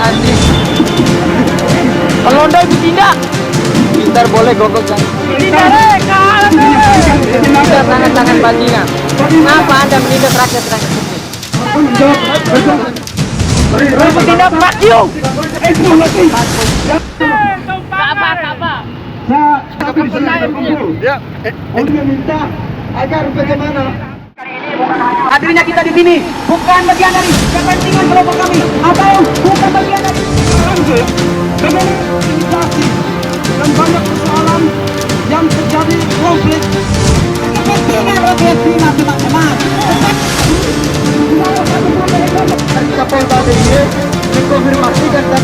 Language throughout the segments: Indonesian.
anjing. Kalau anda bertindak, pintar boleh gogok kan? Tidak, kalah Tidak tangan-tangan bajingan. Kenapa anda menindas rakyat-rakyat kecil? Bertindak mati. Ya, minta agar bagaimana hadirnya kita di sini bukan bagian dari kepentingan kelompok kami atau bukan bagian dari dengan intimidasi dan banyak persoalan yang terjadi konflik kepentingan rakyat Cina teman-teman. Kapolda DIY mengkonfirmasikan dan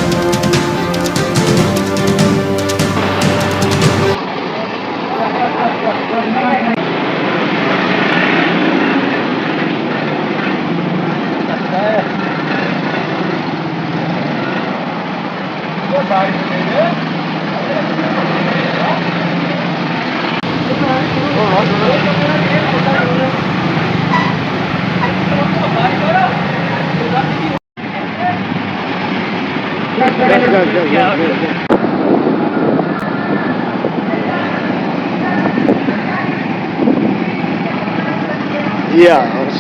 iya harus.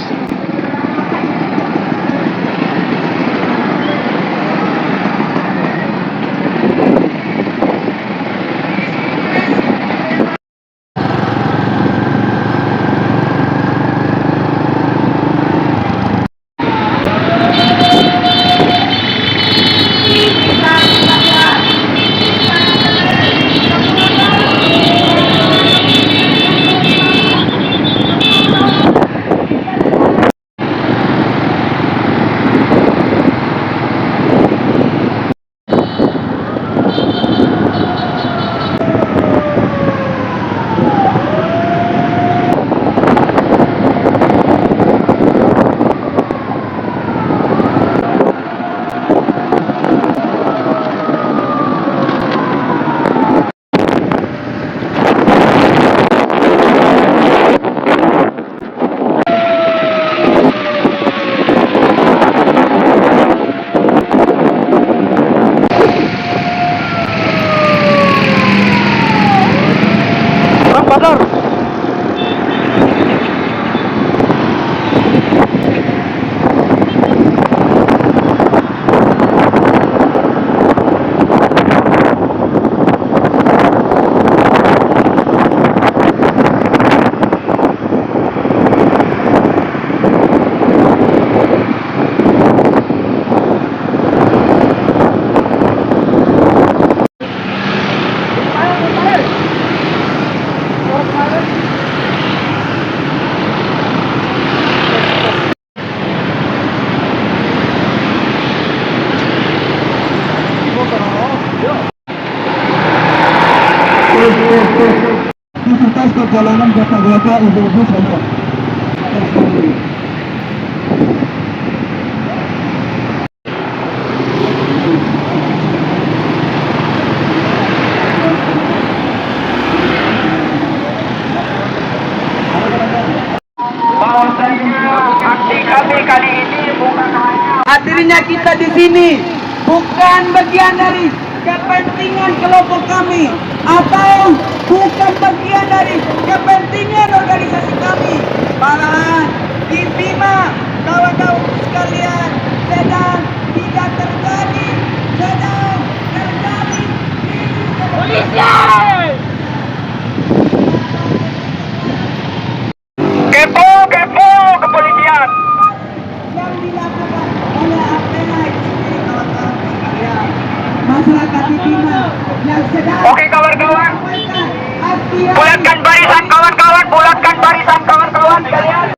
Aktivitas perjalanan bapak-bapak, ibu-ibu saja. Hadirnya kita di sini bukan bagian dari kepentingan kelompok kami atau bukan bagian dari kepentingan organisasi kami. Malahan di Bima, kawan-kawan sekalian, sedang terjadi polisi. Kepo kepolisian. Yang dilakukan oleh Apena itu sendiri, kawan-kawan sekalian. Masyarakat di Bima yang sedang Oke kawan-kawan, bulatkan barisan kawan-kawan, bulatkan barisan kawan-kawan sekalian.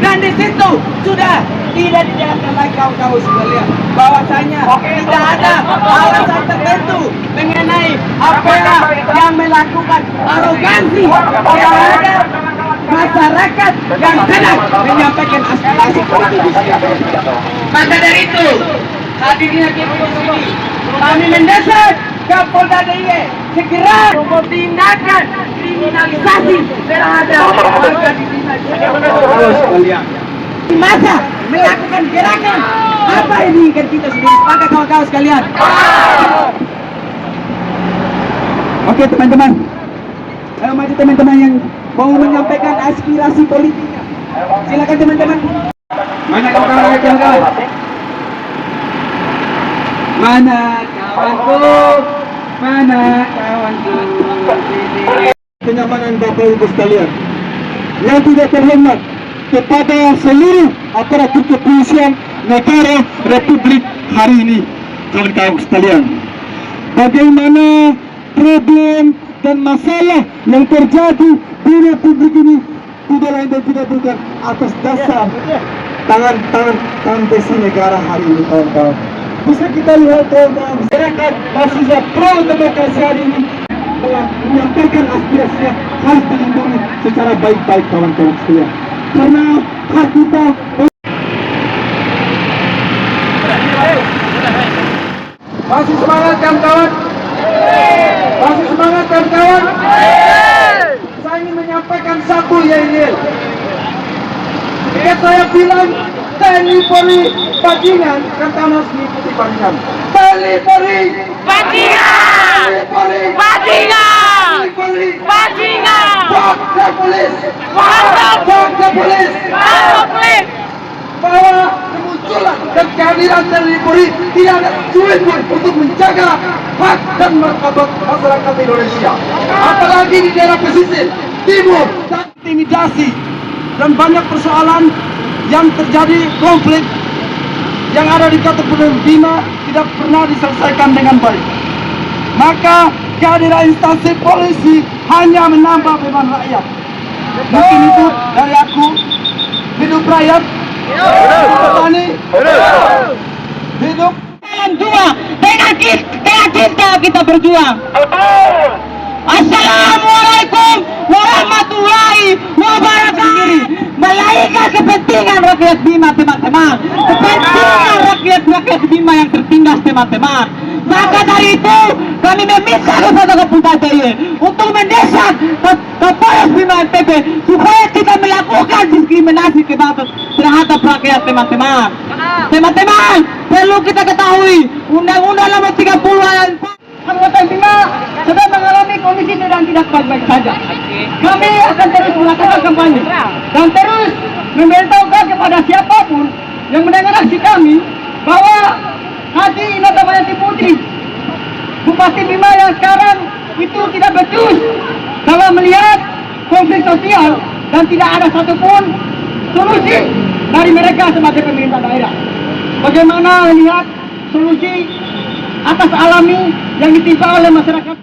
Dan di situ sudah tidak dijelaskan lagi kawan-kawan sekalian bahwasanya tidak ada alasan tertentu mengenai apa yang melakukan arogansi terhadap masyarakat yang sedang menyampaikan aspirasi politik. Maka dari itu hadirnya kita di sini kami mendesak Kapolda DIY segera masa melakukan gerakan. Apa ini kan kita sudah sepakat kawan-kawan sekalian. Oke teman-teman, ayo maju teman-teman yang mau menyampaikan aspirasi politiknya. Silakan teman-teman. Mana kawan-kawan? Mana kawanku? Mana kawanku? Kenyamanan Bapak Ibu sekalian yang tidak terhormat kepada seluruh aparatur kepolisian negara Republik hari ini, kawan-kawan sekalian, bagaimana problem dan masalah yang terjadi di Republik ini tidak lain dan tidak bukan atas dasar tangan besi negara hari ini, kawan-kawan. Bisa kita lihat kawan-kawan, masyarakat mahasiswa pro demokrasi hari ini telah menyampaikan aspirasinya harus dilindungi secara baik-baik, kawan-kawan sekalian, karena hak kita. Masih semangat kawan-kawan? Masih semangat kawan-kawan? Saya ingin menyampaikan satu yel-yel. Jika saya bilang TNI Polri bajingan, kata harus mengikuti bajingan. TNI Polri Bajingan! TNI Polri Bajingan! TNI Polri Bajingan! Fuck the police! Fuck the police! Komplit! Bahwa kemunculan dan kehadiran TNI Polri tidak ada sulit pun untuk menjaga hak dan martabat masyarakat Indonesia. Apalagi di daerah pesisir, timur, dan intimidasi dan banyak persoalan yang terjadi, konflik yang ada di Kabupaten Bima tidak pernah diselesaikan dengan baik. Maka kehadiran instansi polisi hanya menambah beban rakyat. Mungkin itu dari aku. Hidup rakyat, hidup petani, hidup Dua, dengan cinta kita berjuang. Assalamualaikum warahmatullahi wabarakatuh. Melainkan kepentingan rakyat Bima, teman-teman. Kepentingan rakyat Bima yang tertindas, teman-teman. Maka dari itu kami meminta kepada Kapolda Jaya untuk mendesak Kapolres Bima NTB supaya tidak melakukan diskriminasi terhadap rakyat, teman-teman. Teman-teman, perlu kita ketahui Undang-Undang Nomor 30 ayat 4 Kabupaten Bima sedang mengalami kondisi sedang tidak baik-baik saja. Kami akan terus melakukan kampanye dan terus memberitahukan kepada siapapun yang mendengar aksi kami bahwa Haji Inata Mayanti Putri, Bupati Bima yang sekarang itu tidak becus dalam melihat konflik sosial dan tidak ada satupun solusi dari mereka sebagai pemerintah daerah. Bagaimana melihat solusi atas alami yang ditimpa oleh masyarakat?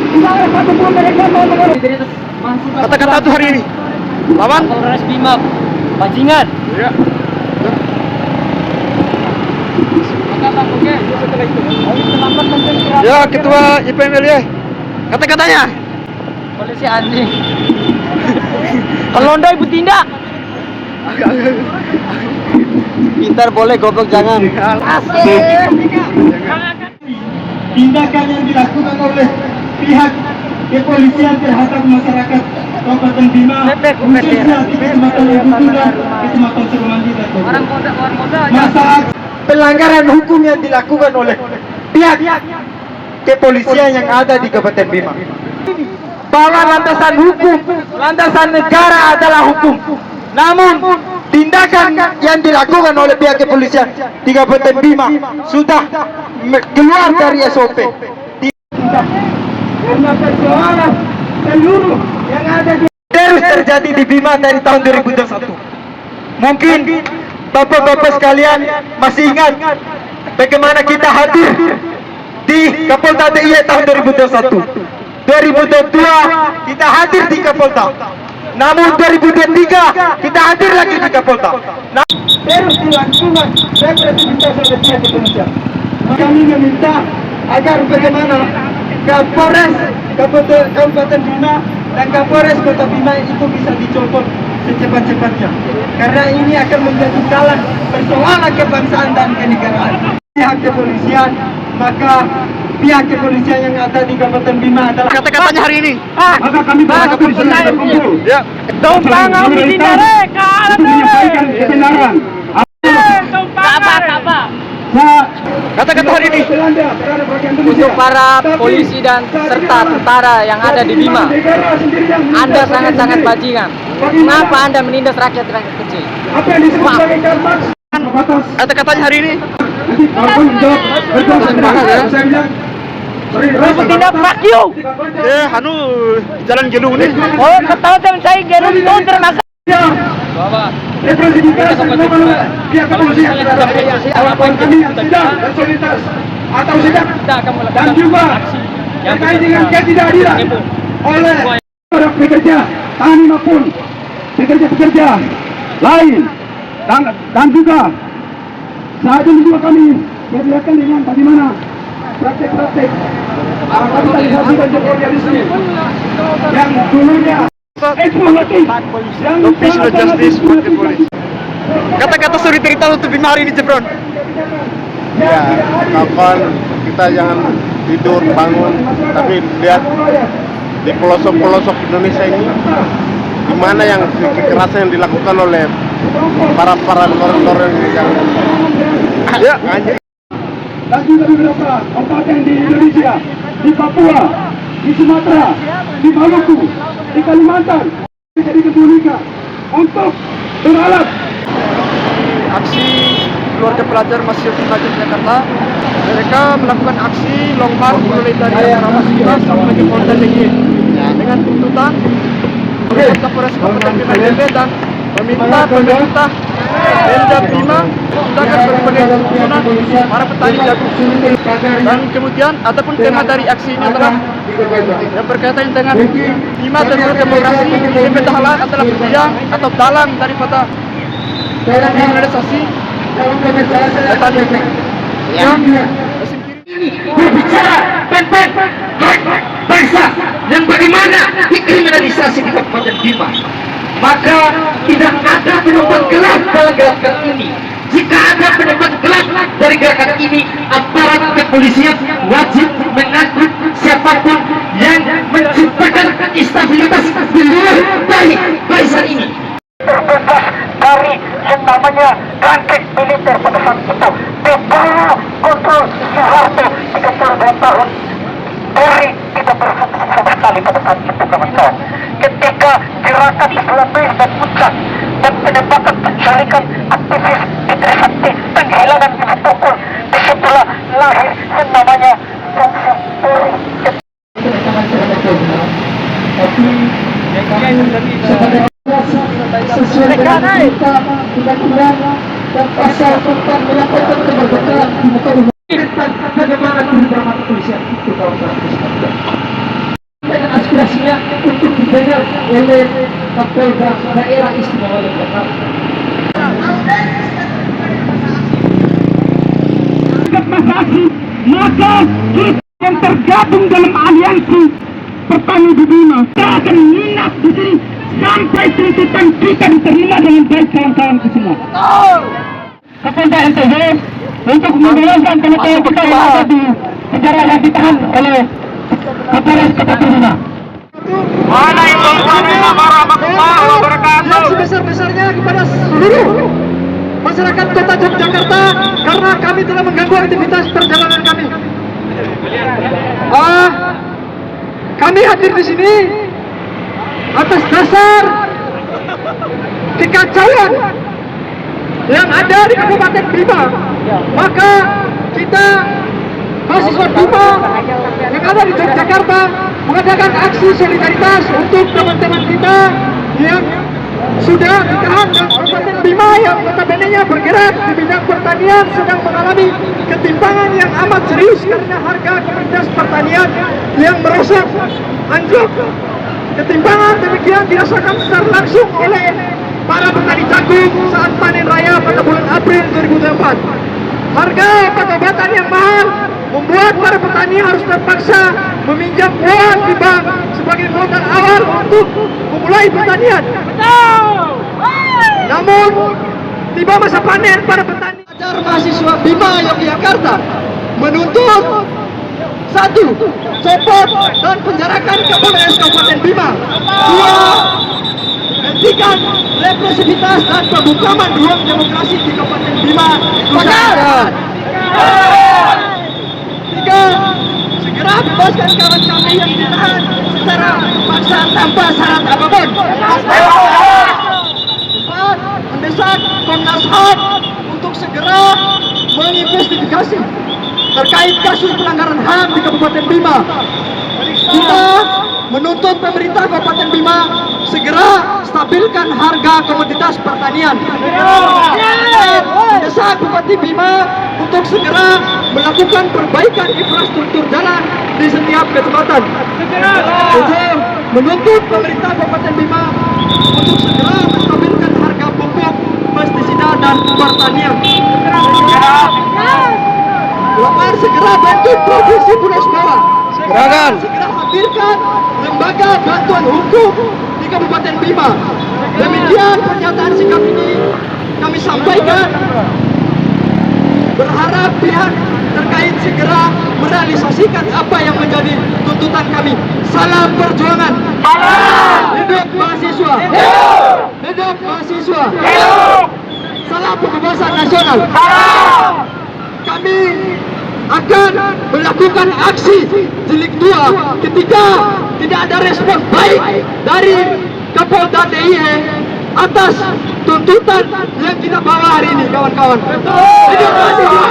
Tidak ada satupun mereka mau mengerti. Kata-kata itu hari ini lawan Polres Bima, bajingan. ya. Ya, Ketua IPMLY, kata-katanya Polisi anjing. Kalau anda ibu tindak. Pintar boleh, goblok jangan. Asik. tindakan yang dilakukan oleh pihak kepolisian terhadap masyarakat Kabupaten Bima, khususnya di Kecamatan Ibu Tunda, Kecamatan Sukamandi dan Bogor. Masalah pelanggaran hukum yang dilakukan oleh pihak kepolisian yang ada di Kabupaten Bima, bahwa landasan hukum, landasan negara adalah hukum. Namun tindakan yang dilakukan oleh pihak kepolisian di Kabupaten Bima sudah keluar dari SOP. Karena persoalan seluruh yang ada di terus terjadi di Bima dari tahun 2021. Mungkin bapak-bapak sekalian masih ingat bagaimana kita hadir di Kapolda DIY tahun 2021. 2022 kita hadir di Kapolda. Namun 2023 kita hadir lagi di Kapolda. Terus dilangsungkan representasi oleh pihak kepolisian. Kami meminta agar bagaimana Kapolres Kabupaten Bima dan Kapolres Kota Bima itu bisa dicopot secepat-cepatnya. Karena ini akan menjadi jalan persoalan kebangsaan dan kenegaraan. Pihak kepolisian, maka pihak kepolisian yang ada di Kabupaten Bima adalah Kata-katanya hari ini. maka kami berharap di sini berkumpul. Ya. Tumpang ang bitinare, untuk menyampaikan kebenaran. Apa? Kata-kata hari ini. Untuk para polisi dan serta tentara yang ada di Bima, Anda sangat-sangat bajingan. Kenapa Anda menindas rakyat-rakyat kecil? Apa yang disebut sebagai karmaks batas. Kata-katanya hari ini. Nanti Bapak menjawab berdoa ya. saya bilang. Tidak fuck you. Hanu jalan gedung nih. Oh, ketawa teman saya gerung itu terima kasih. Representasi pihak kepolisian terhadap harapan kami yang sidang dan soliditas atau sidang dan juga terkait dengan ketidakadilan oleh para pekerja tani maupun pekerja-pekerja lain dan juga saat ini juga kami berlihatkan dengan bagaimana praktek-praktek kapitalisasi dan kolonialisme yang dulunya eksploitatif yang Official justice for the police. Kata-kata cerita untuk Bima hari ini, Jebron. Ya, kapan kita jangan tidur bangun, tapi lihat di pelosok-pelosok Indonesia ini, di mana yang kekerasan yang dilakukan oleh para lorong-lorong yang Ya. dan juga beberapa kabupaten di Indonesia, di Papua, di Sumatera, di Maluku, di Kalimantan, jadi kebunika untuk beralat. Aksi keluarga pelajar Masjid United Jakarta, mereka melakukan aksi long march mulai dari Asrama Sita sampai ke Polda DKI dengan tuntutan Kapolres Kabupaten Bima JB dan meminta pemerintah Pemda Bima menciptakan berbagai tuntunan para petani jagung. Dan kemudian ataupun tema dari aksi ini adalah yang berkaitan dengan Bima dan demokrasi. BPT adalah biang atau dalang daripada kriminalisasi petani. Berbicara tentang hak bangsa yang bagaimana dikriminalisasi di Kabupaten Bima, maka tidak ada pendapat gelap dalam gerakan ini. Jika ada pendapat gelap dari gerakan ini, aparat kepolisian wajib mengangkut siapapun yang menciptakan instabilitas di luar dari barisan ini. Terbebas dari yang namanya konflik militer pada saat itu, di bawah kontrol Soeharto 32 tahun. Polri tidak berfungsi sama sekali pada saat itu, kawan-kawan. Ketika gerakan 19 dan puncak dan penembakan penculikan aktivis di Trisakti, penghilangan Pukul, disitulah lahir yang namanya fungsi Polri. Sesuai dengan kita undang-undang dan pasal tentang melakukan kemerdekaan di muka umum. Bagaimana kehidupan kepolisian itu kawan-kawan, dengan aspirasinya untuk didengar oleh Kapolda Daerah Istimewa Yogyakarta. Maka kita yang tergabung dalam aliansi petani di Bima, kita akan menginap di sini sampai tuntutan kita diterima dengan baik, kawan-kawan semua. Kapolda NTB untuk membebaskan teman-teman kita yang ada di penjara yang ditahan oleh Kapolres Kota Bima. Waalaikumsalam warahmatullahi wabarakatuh. Yang sebesar-besarnya kepada seluruh masyarakat Kota Yogyakarta karena kami telah mengganggu aktivitas perjalanan kami. Kami hadir di sini atas dasar kekacauan yang ada di Kabupaten Bima. Maka kita mahasiswa Bima yang ada di Yogyakarta mengadakan aksi solidaritas untuk teman-teman kita yang sudah ditahan dan Kabupaten Bima yang notabene-nya bergerak di bidang pertanian sedang mengalami ketimpangan yang amat serius karena harga komoditas pertanian yang merosot anjlok. Ketimpangan demikian dirasakan secara langsung oleh para petani jagung saat panen raya pada bulan April 2004. Harga obat-obatan yang mahal membuat para petani harus terpaksa meminjam uang di bank sebagai modal awal untuk memulai pertanian. Namun tiba masa panen, para petani mahasiswa Bima Yogyakarta menuntut Satu, copot dan penjarakan Kapolres Kabupaten Bima. Dua, hentikan represivitas dan pembukaman ruang demokrasi di Kabupaten Bima. Tiga, segera bebaskan kawan kami yang ditahan secara paksa tanpa syarat apapun. Empat, mendesak Komnas HAM untuk segera menginvestigasi terkait kasus pelanggaran HAM di Kabupaten Bima. Kita menuntut pemerintah Kabupaten Bima segera stabilkan harga komoditas pertanian. Mendesak Bupati Bima untuk segera melakukan perbaikan infrastruktur jalan di setiap kecamatan. Tujuh, menuntut pemerintah Kabupaten Bima untuk segera menstabilkan harga pupuk, pestisida dan pertanian. Delapan, segera bantu Provinsi Pulau Bawah. Segera hadirkan lembaga bantuan hukum di Kabupaten Bima. Demikian pernyataan sikap ini kami sampaikan. Berharap pihak terkait segera merealisasikan apa yang menjadi tuntutan kami. Salam perjuangan. Hidup mahasiswa. Hidup mahasiswa. Salam pembebasan nasional. Kami akan melakukan aksi jilid 2 ketika tidak ada respon baik dari Kapolda DIY atas tuntutan yang kita bawa hari ini, kawan-kawan. Hidup mahasiswa.